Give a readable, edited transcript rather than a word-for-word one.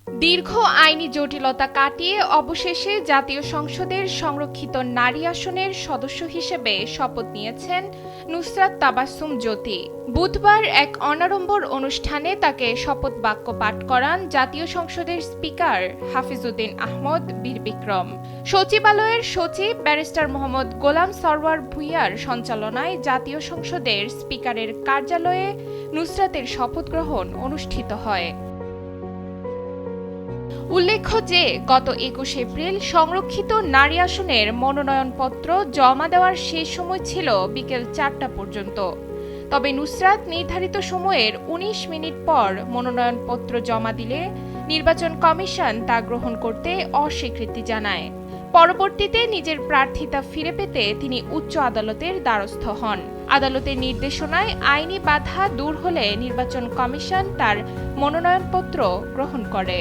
দীর্ঘ আইনি জটিলতা কাটিয়ে অবশেষে জাতীয় সংসদের সংরক্ষিত নারী আসনের সদস্য হিসেবে শপথ নিয়েছেন নুসরাত তাবাসসুম জ্যোতি। বুধবার এক অনাড়ম্বর অনুষ্ঠানে তাকে শপথ বাক্য পাঠ করান জাতীয় সংসদের স্পিকার হাফিজউদ্দিন আহমদ বীর বিক্রম। সচিবালয়ের সচিব ব্যারিস্টার মোহাম্মদ গোলাম সরওয়ার ভূঁইয়ার সঞ্চালনায় জাতীয় সংসদের স্পিকারের কার্যালয়ে নুসরাতের শপথ গ্রহণ অনুষ্ঠিত হয়। উল্লেখ্য যে গত ২১ এপ্রিল সংরক্ষিত নারী আসনের মনোনয়নপত্র জমা দেওয়ার শেষ সময় ছিল বিকেল ৪টা পর্যন্ত। তবে নুসরাত নির্ধারিত সময়ের ১৯ মিনিট পর মনোনয়নপত্র জমা দিলে নির্বাচন কমিশন তা গ্রহণ করতে অস্বীকৃতি জানায়। পরবর্তীতে নিজের প্রার্থিতা ফিরে পেতে তিনি উচ্চ আদালতের দ্বারস্থ হন। আদালতের নির্দেশনায় আইনি বাধা দূর হলে নির্বাচন কমিশন তার মনোনয়নপত্র গ্রহণ করে।